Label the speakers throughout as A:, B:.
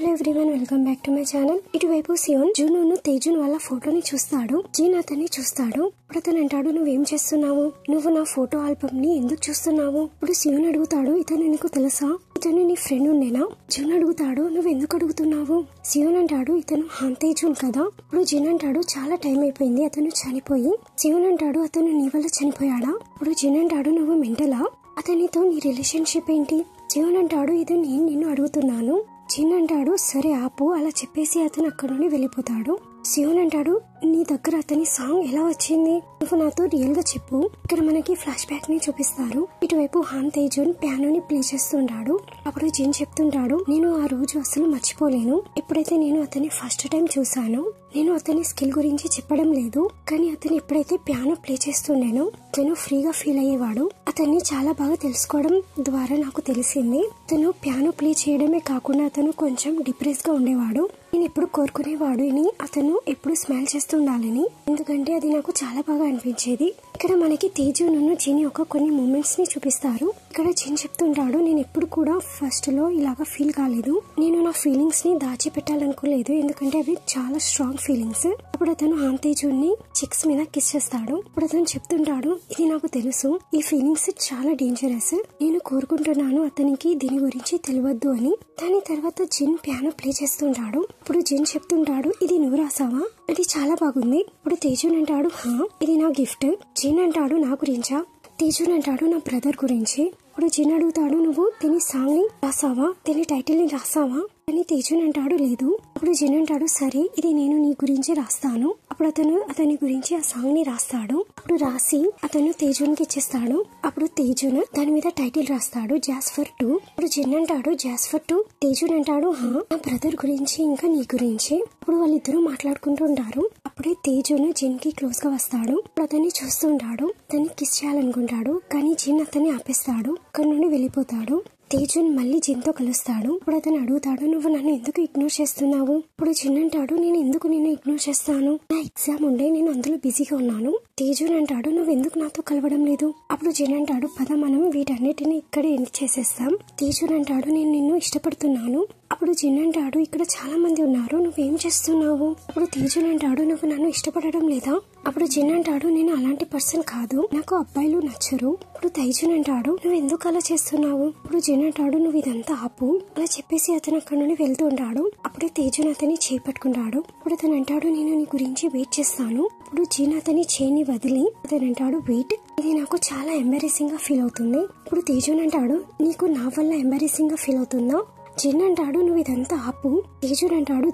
A: Hello everyone, welcome back to my channel. ఇటువైపు సియోన్ June తేజున్ వాళ్ళ ఫోటోని చూస్తాడు. జీన్ అతన్ని చూస్తాడు. ఇప్పుడు అతను అంటాడు, నువ్వేం చేస్తున్నావు? నువ్వు నా ఫోటో ఆల్బమ్ ని ఎందుకు చూస్తున్నావు? ఇప్పుడు సియోన్ అడుగుతాడు, ఇతను నీకు తెలుసా? ఇతను నీ ఫ్రెండ్ ఉండేనా? జూన్ అడుగుతాడు, నువ్వు ఎందుకు అడుగుతున్నావు? సియోన్ అంటాడు, ఇతను హాన్ తేజున్ కదా. ఇప్పుడు జీన్ అంటాడు, చాలా టైం అయిపోయింది అతను చనిపోయి. సియోన్ అంటాడు, అతను నీ వల్ల చనిపోయాడా? ఇప్పుడు జీన్ అంటాడు, నువ్వు మెంటలా? అతనితో నీ రిలేషన్షిప్ ఏంటి? జీవన్ అంటాడు, ఇది నేను నిన్ను అడుగుతున్నాను. జీన్ అంటాడు, సరే ఆపు. అలా చెప్పేసి అతను అక్కడ నుండి వెళ్ళిపోతాడు. సియోన్ అంటాడు, నీ దగ్గర అతని సాంగ్ ఎలా వచ్చింది? నువ్వు నాతో రియల్ గా చెప్పు. ఇక్కడ మనకి ఫ్లాష్ బ్యాక్ ని చూపిస్తారు. ఇటువైపు హాన్ తేజున్ పియానోని ప్లే చేస్తుంటాడు. అప్పుడు జిన్ చెప్తుంటాడు, నేను ఆ రోజు అసలు మర్చిపోలేను. ఎప్పుడైతే నేను అతని ఫస్ట్ టైం చూసాను, నేను అతని స్కిల్ గురించి చెప్పడం లేదు, కానీ అతను ఎప్పుడైతే పియానో ప్లే చేస్తుండేనో తను ఫ్రీగా ఫీల్ అయ్యేవాడు. అతన్ని చాలా బాగా తెలుసుకోవడం ద్వారా నాకు తెలిసింది, తను పియానో ప్లే చేయడమే కాకుండా అతను కొంచెం డిప్రెస్ గా ఉండేవాడు. నేను ఎప్పుడు కోరుకునేవాడు అతను ఎప్పుడు స్మైల్ చేస్తుండాలని, ఎందుకంటే అది నాకు చాలా బాగా అనిపించేది. ఇక్కడ మనకి తేజు నన్ను జిన్ యొక్క కొన్ని మూమెంట్స్ ని చూపిస్తారు. ఇక్కడ జిన్ చెప్తుంటాడు, నేను ఎప్పుడు కూడా ఫస్ట్ లో ఇలాగా ఫీల్ కాలేదు. నేను నా ఫీలింగ్స్ ని దాచిపెట్టాలనుకోలేదు, ఎందుకంటే అవి చాలా స్ట్రాంగ్ ఫీలింగ్స్. అప్పుడు అతను హాన్ తేజున్ ని చిక్స్ మీద కిస్ చేస్తాడు. అప్పుడు అతను చెప్తుంటాడు, ఇది నాకు తెలుసు, ఈ ఫీలింగ్స్ చాలా డేంజరస్. నేను కోరుకుంటున్నాను అతనికి దీని గురించి తెలియద్దు అని. దాని తర్వాత జిన్ పియానో ప్లే చేస్తుంటాడు. ఇప్పుడు జిన్ చెప్తుంటాడు, ఇది నువ్వు రాసావా? అది చాలా బాగుంది. ఇప్పుడు తేజున్ అంటాడు, హా, ఇది నా గిఫ్ట్. జిన్ అంటాడు, నా గురించా? తేజున్ అంటాడు, నా బ్రదర్ గురించి. ఇప్పుడు జిన్ అడుగుతాడు, నువ్వు దీని సాంగ్ ని రాసావా? దీని టైటిల్ ని రాసావా అని తేజున్ అంటాడు, లేదు. అప్పుడు జిన్ అంటాడు, సరే ఇది నేను నీ గురించి రాస్తాను. అప్పుడు అతను అతని గురించి ఆ సాంగ్ ని రాస్తాడు. అప్పుడు రాసి అతను తేజున్ కి ఇచ్చేస్తాడు. అప్పుడు తేజున్ దాని మీద టైటిల్ రాస్తాడు, జాస్ఫర్ 2. ఇప్పుడు జిన్ అంటాడు, జాస్ఫర్ 2. తేజున్ అంటాడు, హా, నా బ్రదర్ గురించి ఇంకా నీ గురించి. అప్పుడు వాళ్ళిద్దరూ మాట్లాడుకుంటూ ఉంటారు. అప్పుడే తేజున్ జిన్ కి క్లోజ్ గా వస్తాడు. అప్పుడు అతన్ని చూస్తుంటాడు, అతన్ని కిస్ చేయాలనుకుంటాడు, కానీ జిన్ అతన్ని ఆపేస్తాడు. అక్కడి నుండి వెళ్ళిపోతాడు. తేజున్ మళ్ళీ జిన్ తో కలుస్తాడు. ఇప్పుడు అతను అడుగుతాడు, నువ్వు నన్ను ఎందుకు ఇగ్నోర్ చేస్తున్నావు? ఇప్పుడు జిన్ అంటాడు, నేను ఎందుకు నిన్ను ఇగ్నోర్ చేస్తాను? నా ఎగ్జామ్ ఉండే, నేను అందులో బిజీగా ఉన్నాను. తేజున్ అంటాడు, నువ్వు ఎందుకు నాతో కలవడం లేదు? అప్పుడు జిన్ అంటాడు, పద మనం వీటన్నిటిని ఇక్కడే ఎండ్ చేసేస్తాం. తేజున్ అంటాడు, నేను నిన్ను ఇష్టపడుతున్నాను. అప్పుడు జిన్ అంటాడు, ఇక్కడ చాలా మంది ఉన్నారు, నువ్వేం చేస్తున్నావు? అప్పుడు తేజున్ అంటాడు, నువ్వు నన్ను ఇష్టపడడం లేదా? అప్పుడు జిన్ అంటాడు, నేను అలాంటి పర్సన్ కాదు, నాకు అబ్బాయిలు నచ్చరు. ఇప్పుడు తేజున్ అంటాడు, నువ్వు ఎందుకు అలా చేస్తున్నావు? ఇప్పుడు జిన్ అంటాడు, నువ్వు ఇదంతా ఆపు. అలా చెప్పేసి అతను అక్కడ నుండి వెళ్తూ ఉంటాడు. అప్పుడే తేజున్ అతన్ని చేపట్టుకుంటాడు. ఇప్పుడు అతను అంటాడు, నేను నీ గురించి వెయిట్ చేస్తాను. ఇప్పుడు జిన్ అతని చేయిని వదిలి అతను అంటాడు, వెయిట్, ఇది నాకు చాలా ఎంబారెసింగ్ గా ఫీల్ అవుతుంది. ఇప్పుడు తేజున్ అంటాడు, నీకు నా వల్ల ఎంబారెసింగ్ గా ఫీల్ అవుతుందా? జిన్ అంటాడు, నువ్వు ఇదంతా ఆపు. తేజున్ అంటాడు,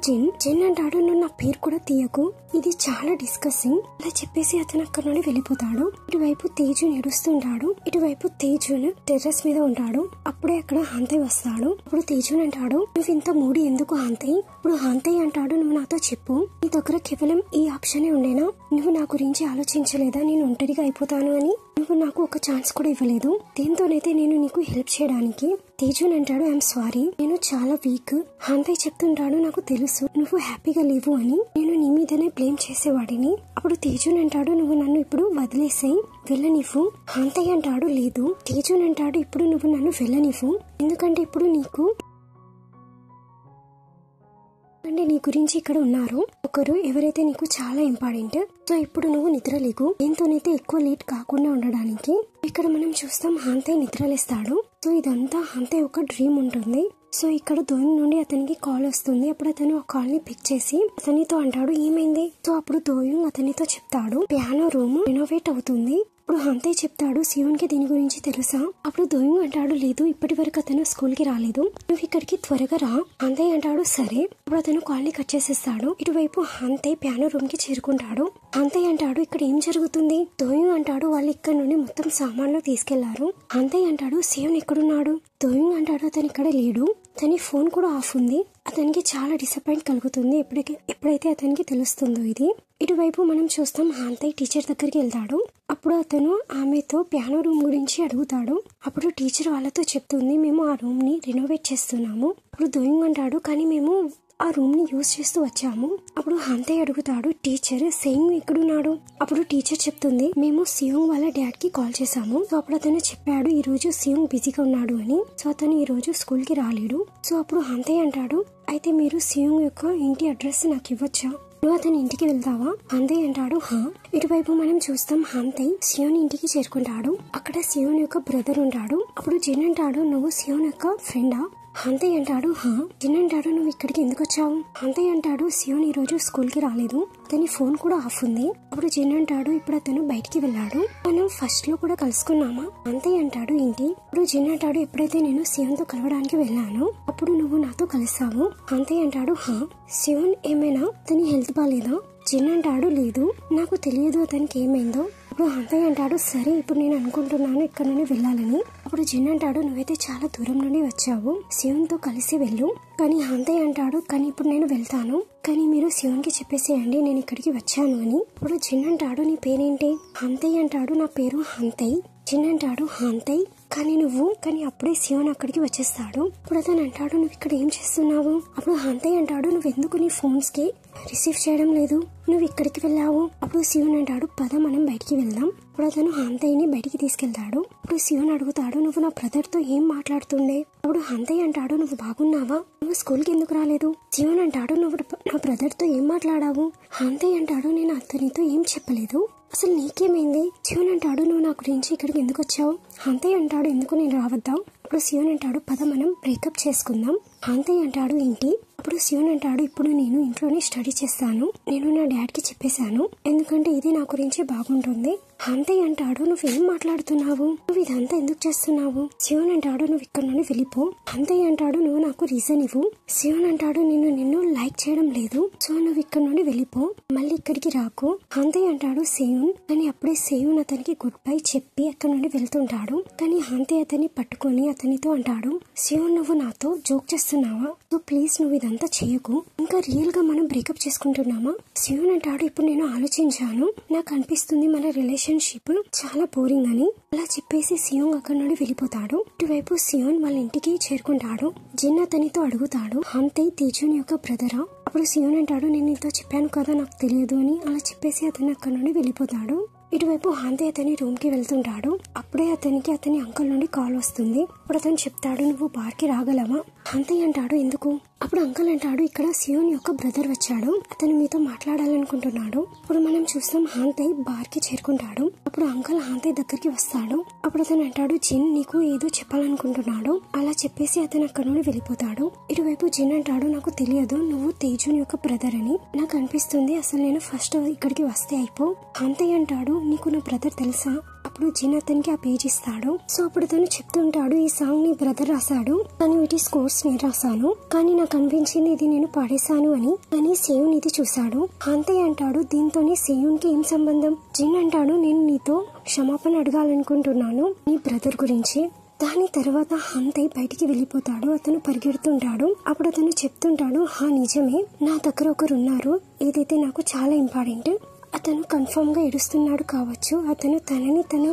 A: జిన్ అంటాడు, నువ్వు నా పేరు కూడా తీయకు, ఇది చాలా డిస్కసింగ్. అలా చెప్పేసి అతను అక్కడ నుండి వెళ్ళిపోతాడు. ఇటువైపు తేజున్ ఏడుస్తుంటాడు. ఇటువైపు తేజున్ టెర్రస్ మీద ఉంటాడు. అప్పుడే అక్కడ హాంతయ్ వస్తాడు. అప్పుడు తేజున్ అంటాడు, నువ్వు ఇంత మూడి ఎందుకు హాంతయ్? ఇప్పుడు హాంతయ్ అంటాడు, నువ్వు నాతో చెప్పు, నీ దగ్గర కేవలం ఈ ఆప్షనే ఉండేనా? నువ్వు నా గురించి ఆలోచించలేదా నేను ఒంటరిగా అయిపోతాను అని? నువ్వు నాకు ఒక ఛాన్స్ కూడా ఇవ్వలేదు, దీంతోనైతే నేను నీకు హెల్ప్ చేయడానికి. తేజున్ అంటాడు, ఐఎమ్ సారీ, నేను చాలా వీక్. హాంతయ్ చెప్తుంటాడు, నాకు తెలుసు నువ్వు హ్యాపీగా లేవు అని, నేను నీ మీదనే బ్లేమ్ చేసేవాడిని. అప్పుడు తేజున్ అంటాడు, నువ్వు నన్ను ఇప్పుడు వదిలేసేయి, వెళ్ళనివ్వు. హాంతయ్ అంటాడు, లేదు. తేజున్ అంటాడు, ఇప్పుడు నువ్వు నన్ను వెళ్ళనివ్వు, ఎందుకంటే ఇప్పుడు నీ గురించి ఇక్కడ ఉన్నారు ఒకరు, ఎవరైతే నీకు చాలా ఇంపార్టెంట్. సో ఇప్పుడు నువ్వు నిద్రలేకు, దీంతోనైతే ఎక్కువ లేట్ కాకుండా ఉండడానికి. ఇక్కడ మనం చూస్తాం, హాంతయ్ నిద్రలేస్తాడు. సో ఇదంతా హాంతయ్ ఒక డ్రీమ్ ఉంటుంది. సో ఇక్కడ దోయింగ్ నుండి అతనికి కాల్ వస్తుంది. అప్పుడు అతను ఆ కాల్ ని పిక్ చేసి అతనితో అంటాడు, ఏమైంది? సో అప్పుడు దోయింగ్ అతనితో చెప్తాడు, పియానో రూమ్ రెనోవేట్ అవుతుంది. ఇప్పుడు హాంతయ్ చెప్తాడు, సియోన్ కి దీని గురించి తెలుసా? అప్పుడు దోయింగ్ అంటాడు, లేదు, ఇప్పటి వరకు అతను స్కూల్ కి రాలేదు, నువ్వు ఇక్కడికి త్వరగా రా. హాంతయ్ అంటాడు, సరే. అప్పుడు అతను కాల్ ని కట్ చేసేస్తాడు. ఇటువైపు హాంతయ్ పియానో రూమ్ కి చేరుకుంటాడు. హాంతయ్ అంటాడు, ఇక్కడ ఏం జరుగుతుంది? దోయింగ్ అంటాడు, వాళ్ళు ఇక్కడ నుండి మొత్తం సామాన్లు తీసుకెళ్లారు. హాంతయ్ అంటాడు, సియోన్ ఎక్కడున్నాడు? దోయింగ్ అంటాడు, అతను ఇక్కడ లేడు, అతని ఫోన్ కూడా ఆఫ్ ఉంది. అతనికి చాలా డిసప్పాయింట్ కలుగుతుంది ఎప్పుడైతే అతనికి తెలుస్తుందో ఇది. ఇటువైపు మనం చూస్తాం, హాంతయ్ టీచర్ దగ్గరికి వెళ్తాడు. అప్పుడు అతను ఆమెతో పియానో రూమ్ గురించి అడుగుతాడు. అప్పుడు టీచర్ వాళ్ళతో చెప్తుంది, మేము ఆ రూమ్ ని రెనోవేట్ చేస్తున్నాము. అప్పుడు దోయింగ్ అంటాడు, కానీ మేము ఆ రూమ్ ని యూజ్ చేస్తూ వచ్చాము. అప్పుడు హాంతయ్ అడుగుతాడు, టీచర్ సెయింగ్ ఎక్కడున్నాడు? అప్పుడు టీచర్ చెప్తుంది, మేము సియోంగ్ వాళ్ళ డాడ్ కి కాల్ చేసాము. సో అప్పుడు అతను చెప్పాడు, ఈ రోజు సియోంగ్ బిజీగా ఉన్నాడు అని. సో అతను ఈ రోజు స్కూల్ కి రాలేడు. సో అప్పుడు హాంతయ్ అంటాడు, అయితే మీరు సియోన్ యొక్క ఇంటి అడ్రస్ నాకు ఇవ్వచ్చా? నువ్వు అతని ఇంటికి వెళ్తావా? హంతై అంటాడు హా. ఇటువైపు మనం చూస్తాం హంతై సియోన్ ఇంటికి చేరుకుంటాడు. అక్కడ సియోన్ యొక్క బ్రదర్ ఉంటాడు. అప్పుడు జిన్ అంటాడు నువ్వు సియోన్ యొక్క ఫ్రెండా? హంతై అంటాడు హా. జిన్ అంటాడు నువ్వు ఇక్కడికి ఎందుకు వచ్చావు? హంతై అంటాడు సియోన్ ఈ రోజు స్కూల్ కి రాలేదు, అతని ఫోన్ కూడా ఆఫ్ ఉంది. అప్పుడు జిన్ అంటాడు ఇప్పుడు అతను బయటికి వెళ్ళాడు, మనం ఫస్ట్ లో కూడా కలుసుకున్నామా? హంతై అంటాడు ఏంటి? ఇప్పుడు జిన్ అంటాడు ఎప్పుడైతే నేను సియోన్ తో కలవడానికి వెళ్ళాను అప్పుడు నువ్వు నాతో కలిసావు. హంతై అంటాడు హా. సియోన్ ఏమైనా అతని హెల్త్ బాలేదా? జిన్ అంటాడు లేదు, నాకు తెలియదు అతనికి ఏమైందో. అప్పుడు హంతై అంటాడు సరే ఇప్పుడు నేను అనుకుంటున్నాను ఇక్కడ నుండి వెళ్ళాలని. అప్పుడు జిన్ అంటాడు నువ్వైతే చాలా దూరం నుండి వచ్చావు, సియోన్ తో కలిసి వెళ్ళు. కానీ హంతై అంటాడు కానీ ఇప్పుడు నేను వెళ్తాను, కానీ మీరు సియోన్ కి చెప్పేసేయండి నేను ఇక్కడికి వచ్చాను అని. అప్పుడు జిన్ అంటాడు నీ పేరేంటి? హంతై అంటాడు నా పేరు హంతై. జిన్ అంటాడు హంతై కానీ అప్పుడే సియోన్ అక్కడికి వచ్చేస్తాడు. అప్పుడు అతను అంటాడు నువ్వు ఇక్కడ ఏం చేస్తున్నావు? అప్పుడు హంతై అంటాడు నువ్వు ఎందుకు నీ ఫోన్స్ కి రిసీవ్ చేయడం లేదు, నువ్వు ఇక్కడికి వెళ్ళావు. అప్పుడు సియోన్ అంటాడు పద మనం బయటికి వెళ్దాం. అప్పుడు అతను హంతైని బయటికి తీసుకెళ్తాడు. అప్పుడు సియోన్ అడుగుతాడు నువ్వు నా బ్రదర్ తో ఏం మాట్లాడుతుండే? అప్పుడు హంతై అంటాడు నువ్వు బాగున్నావా, నువ్వు స్కూల్ కి ఎందుకు రాలేదు? సియోన్ అంటాడు నువ్వు నా బ్రదర్ తో ఏం మాట్లాడావు? హంతై అంటాడు నేను అతనితో ఏం చెప్పలేదు, అసలు నీకేమైంది? సియోన్ అంటాడు నువ్వు నా గురించి ఇక్కడికి ఎందుకు వచ్చావు? హంతై అంటాడు ఎందుకు నేను రావద్దా? అప్పుడు సియోన్ అంటాడు పద మనం బ్రేకప్ చేసుకుందాం. హంతై అంటాడు ఏంటి? అప్పుడు సియోన్ అంటాడు ఇప్పుడు నేను ఇంట్లోనే స్టడీ చేస్తాను, నేను నా డాడ్ కి చెప్పేశాను ఎందుకంటే ఇది నా గురించి బాగుంటుంది. హంతై అంటాడు నువ్వేం మాట్లాడుతున్నావు, నువ్వు ఇదంతా ఎందుకు చేస్తున్నావు? సియోన్ అంటాడు నువ్వు ఇక్కడ నుండి వెళ్ళిపో. హంతై అంటాడు నువ్వు నాకు రీజన్ ఇవ్వు. సియోన్ అంటాడు నిన్ను లైక్ చేయడం లేదు, సో నువ్వు ఇక్కడ నుండి వెళ్ళిపో, మళ్ళీ ఇక్కడికి రాకు. హంతై అంటాడు సేయూన్. కానీ అప్పుడే సేయూన్ అతనికి గుడ్ బై చెప్పి అక్కడ నుండి వెళ్తుంటాడు. కానీ హంతై అతన్ని పట్టుకొని అతనితో అంటాడు సేయూన్ నువ్వు నాతో జోక్ చేస్తున్నావా, సో ప్లీజ్ నువ్వు ఇదంతా చేయకు, ఇంకా రియల్ గా మనం బ్రేకప్ చేసుకుంటున్నామా? సేయూన్ అంటాడు ఇప్పుడు నేను ఆలోచించాను, నాకు అనిపిస్తుంది మన రిలేషన్షిప్ చాలా బోరింగ్ అని. అలా చెప్పేసి సియోన్ అక్కడి నుండి వెళ్ళిపోతాడు. ఇటువైపు సియోన్ వాళ్ళ ఇంటికి చేరుకుంటాడు. జిన్ అతనితో అడుగుతాడు హంతై తేజున్ యొక్క బ్రదరా? అప్పుడు సియోన్ అంటాడు నేను నీతో చెప్పాను కదా నాకు తెలియదు అని. అలా చెప్పేసి అతను అక్కడి నుండి వెళ్ళిపోతాడు. ఇటువైపు హంతై అతని రూమ్ కి వెళ్తుంటాడు. అప్పుడే అతనికి అతని అంకుల్ నుండి కాల్ వస్తుంది. అప్పుడు అతను చెప్తాడు నువ్వు బార్ కి రాగలవా? హంతై అంటాడు ఎందుకు? అప్పుడు అంకుల్ అంటాడు ఇక్కడ సియోన్ యొక్క బ్రదర్ వచ్చాడు, అతను మీతో మాట్లాడాలనుకుంటున్నాడు. అప్పుడు మనం చూస్తాం హంతై బార్ కి చేరుకుంటాడు. అప్పుడు అంకుల్ హంతై దగ్గరికి వస్తాడు. అప్పుడు అతను అంటాడు జిన్ నీకు ఏదో చెప్పాలనుకుంటున్నాడు. అలా చెప్పేసి అతను అక్కడ నుండి వెళ్ళిపోతాడు. ఇటువైపు జిన్ అంటాడు నాకు తెలియదు నువ్వు తేజున్ యొక్క బ్రదర్ అని, నాకు అనిపిస్తుంది అసలు నేను ఫస్ట్ ఇక్కడికి వస్తే అయిపో. హంతై అంటాడు నీకు నా బ్రదర్ తెలుసా? అప్పుడు జిన్ అతనికి ఆ పేజ్ ఇస్తాడు. సో అప్పుడు తను చెప్తుంటాడు ఈ సాంగ్ నీ బ్రదర్ రాశాడు కానీ వీటి స్కోర్స్ నేను రాశాను, కానీ నాకు అనిపించింది ఇది నేను పాడేశాను అని. కానీ సేయూన్ ఇది చూశాడు. హంతై అంటాడు దీంతోనే సేయూన్ కి ఏం సంబంధం? జిన్ అంటాడు నేను నీతో క్షమాపణ అడగాలనుకుంటున్నాను నీ బ్రదర్ గురించి. దాని తర్వాత హంతై బయటికి వెళ్ళిపోతాడు. అతను పరిగెడుతుంటాడు. అప్పుడు అతను చెప్తుంటాడు హా నిజమే, నా దగ్గర ఒకరున్నారు, ఏదైతే నాకు చాలా ఇంపార్టెంట్. అతను కన్ఫర్మ్ గా ఏడుస్తున్నాడు కావచ్చు, అతను తనని తను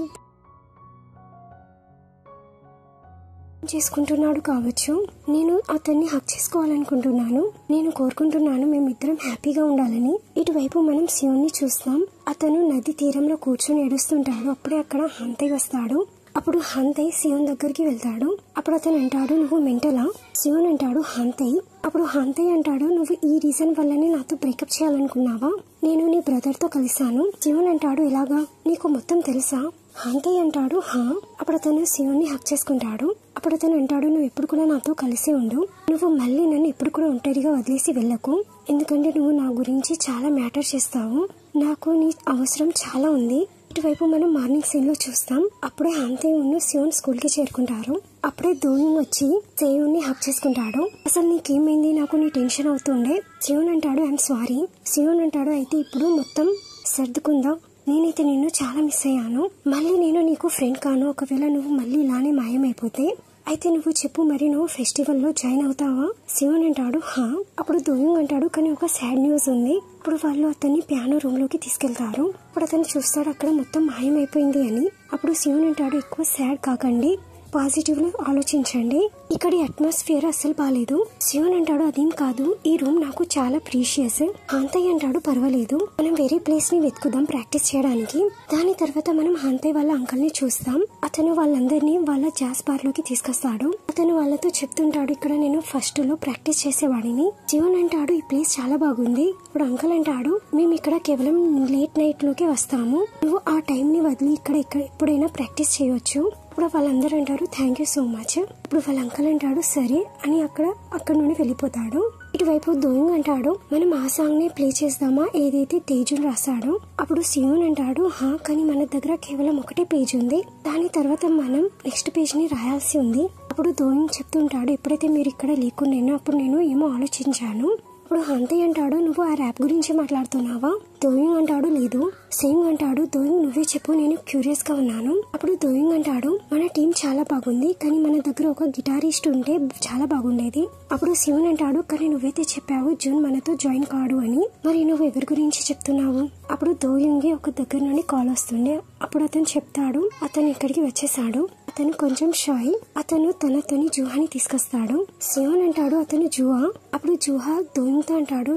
A: చేసుకుంటున్నాడు కావచ్చు, నేను అతన్ని హక్ చేసుకోవాలనుకుంటున్నాను, నేను కోరుకుంటున్నాను మేమిద్దరం హ్యాపీగా ఉండాలని. ఇటువైపు మనం సియోన్ ని చూస్తాం. అతను నది తీరంలో కూర్చొని ఏడుస్తుంటాడు. అప్పుడే అక్కడ హంతై వస్తాడు. అప్పుడు హంతై సియోన్ దగ్గరికి వెళ్తాడు. అప్పుడు అతను అంటాడు నువ్వు మెంటలా? సియోన్ అంటాడు హంతై. అప్పుడు హంతై అంటాడు నువ్వు ఈ రీజన్ వల్లనే నాతో బ్రేకప్ చేయాలనుకున్నావా? నేను నీ బ్రదర్ తో కలిసాను. సియోన్ అంటాడు ఎలాగా, నీకు మొత్తం తెలుసా? హంతై అంటాడు హా. అప్పుడు అతను సియోన్ ని హక్ చేసుకుంటాడు. అప్పుడు అతను అంటాడు నువ్వు ఎప్పుడు కూడా నాతో కలిసి ఉండు, నువ్వు మళ్ళీ నన్ను ఎప్పుడు కూడా ఒంటరిగా వదిలేసి వెళ్ళకు, ఎందుకంటే నువ్వు నా గురించి చాలా మ్యాటర్ చేస్తావు, నాకు నీ అవసరం చాలా ఉంది. ఇటువైపు మనం మార్నింగ్ సీన్ లో చూస్తాం. అప్పుడే హంతై ఉన్న సియోన్ స్కూల్ కి చేరుకుంటారు. అప్పుడే దోయింగ్ వచ్చి సేయూన్ ని హక్ చేసుకుంటాడు. అసలు నీకేమైంది, నాకు నీ టెన్షన్ అవుతుండే. సియోన్ అంటాడు ఐఎమ్ సారీ. సియోన్ అంటాడు అయితే ఇప్పుడు మొత్తం సర్దుకుందాం, నేనైతే నిన్ను చాలా మిస్ అయ్యాను, మళ్ళీ నేను నీకు ఫ్రెండ్ కాను, ఒకవేళ నువ్వు మళ్ళీ ఇలానే మాయమైపోతే. అయితే నువ్వు చెప్పు మరి నువ్వు ఫెస్టివల్ లో జాయిన్ అవుతావా? సియోన్ అంటాడు హా. అప్పుడు దోయింగ్ అంటాడు కానీ ఒక సాడ్ న్యూస్ ఉంది. ఇప్పుడు వాళ్ళు అతన్ని పియానో రూమ్ లోకి తీసుకెళ్తారు. అప్పుడు అతను చూస్తాడు అక్కడ మొత్తం మాయమైపోయింది అని. అప్పుడు సియోన్ అంటాడు ఎక్కువ సాడ్ కాకండి, పాజిటివ్ లో ఆలోచించండి, ఇక్కడి అట్మాస్ఫియర్ అస్సలు బాలేదు. సియోన్ అంటాడు అదేం కాదు, ఈ రూమ్ నాకు చాలా ప్రీషియస్. హాంతయ్య అంటాడు పర్వాలేదు, మనం వేరే ప్లేస్ ని వెతుకుదాం ప్రాక్టీస్ చేయడానికి. దాని తర్వాత మనం హాంతయ్య వాళ్ళ అంకల్ ని చూస్తాం. అతను వాళ్ళందరినీ వాళ్ళ జాస్ బార్ లోకి తీసుకొస్తాడు. అతను వాళ్ళతో చెప్తుంటాడు, ఇక్కడ నేను ఫస్ట్ లో ప్రాక్టీస్ చేసేవాడిని. సియోన్ అంటాడు ఈ ప్లేస్ చాలా బాగుంది. ఇప్పుడు అంకల్ అంటాడు మేము ఇక్కడ కేవలం లేట్ నైట్ లోకి వస్తాము, నువ్వు ఆ టైం ని వదిలి ఇక్కడ ఎప్పుడైనా ప్రాక్టీస్ చేయొచ్చు. ఇప్పుడు వాళ్ళందరూ అంటారు థ్యాంక్ యూ సో మచ్. ఇప్పుడు వాళ్ళ అంకల్ అంటాడు సరే అని అక్కడ నుండి వెళ్ళిపోతాడు. ఇటువైపు దోయింగ్ అంటాడు మనం ఆ సాంగ్ నే ప్లే చేద్దామా ఏదైతే తేజున్ రాశాడో. అప్పుడు సియోన్ అంటాడు హా, కానీ మన దగ్గర కేవలం ఒకటే పేజ్ ఉంది, దాని తర్వాత మనం నెక్స్ట్ పేజ్ ని రాయాల్సి ఉంది. అప్పుడు దోయింగ్ చెప్తుంటాడు ఎప్పుడైతే మీరు ఇక్కడ లేకుండా అప్పుడు నేను ఏమో ఆలోచించాను. ఇప్పుడు హాంతయ్య అంటాడు నువ్వు ఆ ర్యాప్ గురించి మాట్లాడుతున్నావా? దోయింగ్ అంటాడు లేదు. సింగ్ అంటాడు దోయింగ్ నువ్వే చెప్పు, నేను క్యూరియస్ గా ఉన్నాను. అప్పుడు దోయింగ్ అంటాడు మన టీం చాలా బాగుంది, కానీ మన దగ్గర ఒక గిటారిస్ట్ ఉంటే చాలా బాగుండేది. అప్పుడు శివన్ అంటాడు కానీ నువ్వైతే చెప్పావు జూన్ మనతో జాయిన్ కాడు అని, మరి నువ్వు ఎవరి గురించి చెప్తున్నావు? అప్పుడు దోయింగ్ ఒక దగ్గర నుండి కాల్ వస్తుండే. అప్పుడు అతను చెప్తాడు అతను ఇక్కడికి వచ్చేసాడు. అతను కొంచెం షాయ్. అతను తనతోని జూహాని తీసుకొస్తాడు. శివన్ అంటాడు అతను జూహా. అప్పుడు జూహా దోయింగ్ తో అంటాడు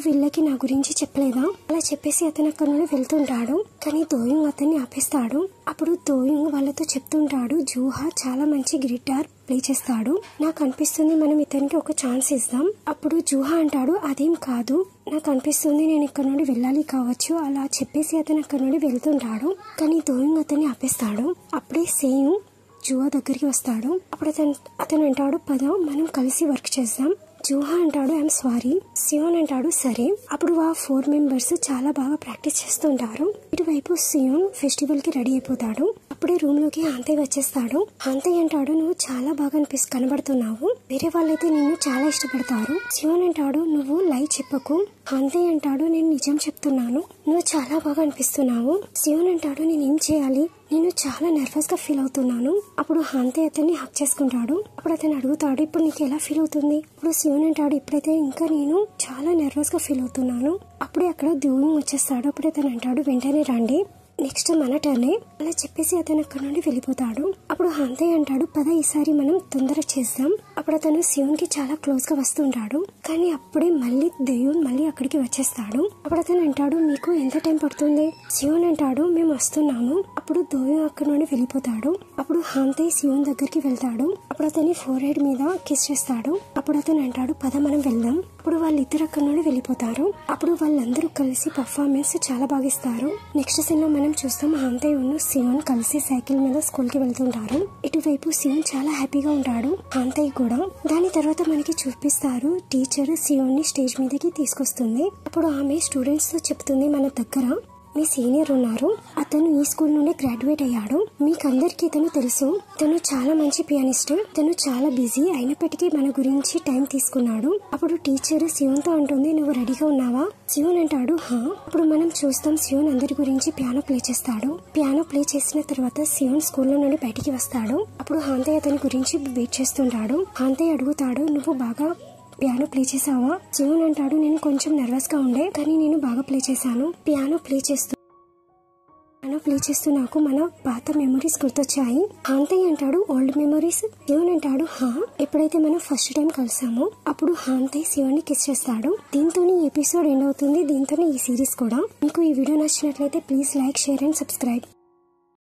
A: వీళ్ళకి నా గురించి చెప్పలేదా? అలా చెప్పేసి అతను అక్కడ నుండి వెళ్తుంటాడు. కానీ దోయింగ్ అతన్ని ఆపేస్తాడు. అప్పుడు దోయింగ్ వాళ్ళతో చెప్తుంటాడు జూహా చాలా మంచి గిటార్ ప్లే చేస్తాడు, నాకు అనిపిస్తుంది మనం ఇతనికి ఒక ఛాన్స్ ఇద్దాం. అప్పుడు జూహా అంటాడు అదేం కాదు, నాకు అనిపిస్తుంది నేను ఇక్కడ నుండి వెళ్ళాలి కావచ్చు. అలా చెప్పేసి అతను అక్కడ నుండి వెళ్తుంటాడు. కానీ దోయింగ్ అతన్ని ఆపేస్తాడు. అప్పుడే సేమ్ జూహా దగ్గరికి వస్తాడు. అప్పుడు అతను అంటాడు పద మనం కలిసి వర్క్ చేద్దాం. జూహా అంటాడు ఐఎమ్ సారీ. సియోన్ అంటాడు సరే. అప్పుడు ఆ 4 మెంబర్స్ చాలా బాగా ప్రాక్టీస్ చేస్తుంటారు. ఇటువైపు సియోన్ ఫెస్టివల్ కి రెడీ అయిపోతాడు. అప్పుడే రూమ్ లోకి హాంతయ్య వచ్చేస్తాడు. హాంతయ్య అంటాడు నువ్వు చాలా బాగా కనబడుతున్నావు, వేరే వాళ్ళైతే నిన్ను చాలా ఇష్టపడతారు. సియోన్ అంటాడు నువ్వు లై చెప్పకు. హాంతయ్య అంటాడు నేను నిజం చెప్తున్నాను, నువ్వు చాలా బాగా అనిపిస్తున్నావు. సియోన్ అంటాడు నేనేం చేయాలి, నేను చాలా నర్వస్ గా ఫీల్ అవుతున్నాను. అప్పుడు హాంతయ్య అతన్ని హక్ చేసుకుంటాడు. అప్పుడు అతను అడుగుతాడు ఇప్పుడు నీకు ఎలా ఫీల్ అవుతుంది? ఇప్పుడు శివన్ అంటాడు ఇప్పుడైతే ఇంకా నేను చాలా నర్వస్ గా ఫీల్ అవుతున్నాను. అప్పుడే అక్కడ దోయింగ్ వచ్చేస్తాడు. అప్పుడు అతను అంటాడు వెంటనే రండి, నెక్స్ట్ మన టర్నే. అలా చెప్పేసి అతను అక్కడ నుండి వెళ్ళిపోతాడు. అప్పుడు హాంతయ్య అంటాడు పద ఈసారి మనం తొందరగా చేద్దాం. అప్పుడు అతను శివన్ కి చాలా క్లోజ్ గా వస్తుంటాడు. కానీ అప్పుడే మళ్ళీ దెయ్యం మళ్ళీ అక్కడికి వచ్చేస్తాడు. అప్పుడు అతను అంటాడు మీకు ఎంత టైం పడుతుంది? శివన్ అంటాడు మేము వస్తున్నాము. అప్పుడు దెయ్యం అక్కడ నుండి వెళ్ళిపోతాడు. అప్పుడు హాంతయ్య శివన్ దగ్గరికి వెళ్తాడు. అప్పుడు అతని ఫోర్ హెడ్ మీద కిస్ చేస్తాడు. అప్పుడు అతను అంటాడు పద మనం వెళ్దాం. అప్పుడు వాళ్ళిద్దరు అక్కడ నుండి వెళ్ళిపోతారు. అప్పుడు వాళ్ళందరూ కలిసి పర్ఫార్మెన్స్ చాలా బాగా ఇస్తారు. నెక్స్ట్ సీన్ లో మనం చూస్తాం హాంతయ్య శివన్ కలిసి సైకిల్ మీద స్కూల్ కి వెళ్తుంటారు. ఇటువైపు శివన్ చాలా హ్యాపీగా ఉంటాడు, హాంతయ్య కూడా. దాని తర్వాత మనకి చూపిస్తారు టీచర్ శివన్ ని స్టేజ్ మీదకి తీసుకొస్తుంది. అప్పుడు ఆమె స్టూడెంట్స్ తో చెప్తుంది మన దగ్గర మీ సీనియర్ ఉన్నారు, అతను ఈ స్కూల్ నుండి గ్రాడ్యుయేట్ అయ్యాడు, మీకందరికి ఇతను తెలుసు, తను చాలా మంచి పియానిస్ట్, తను చాలా బిజీ అయినప్పటికీ మన గురించి టైం తీసుకున్నాడు. అప్పుడు టీచర్ శివన్ తో అంటుంది నువ్వు రెడీగా ఉన్నావా? శివన్ అంటాడు హా. అప్పుడు మనం చూస్తాం శివన్ అందరి గురించి పియానో ప్లే చేస్తాడు. పియానో ప్లే చేసిన తర్వాత శివన్ స్కూల్లో నుండి బయటికి వస్తాడు. అప్పుడు హాంతయ్య అతని గురించి వెయిట్ చేస్తుంటాడు. హాంతయ్య అడుగుతాడు నువ్వు బాగా పియానో ప్లే చేసావా? శివన్ అంటాడు నేను కొంచెం నర్వస్ గా ఉండే, కానీ నేను బాగా ప్లే చేశాను. పియానో ప్లే చేస్తూ నాకు మన పాత మెమరీస్ గుర్తొచ్చాయి. హాంతయ్య అంటాడు ఓల్డ్ మెమరీస్? శివన్ అంటాడు హా. ఎప్పుడైతే మనం ఫస్ట్ టైం కలిసామో అప్పుడు హాంతయ్య శివన్ ని కిస్ చేస్తాడు. దీంతోనే ఈ ఎపిసోడ్ ఎండ్ అవుతుంది. దీంతోనే ఈ సిరీస్ కూడా. మీకు ఈ వీడియో నచ్చినట్లయితే please like, share and subscribe.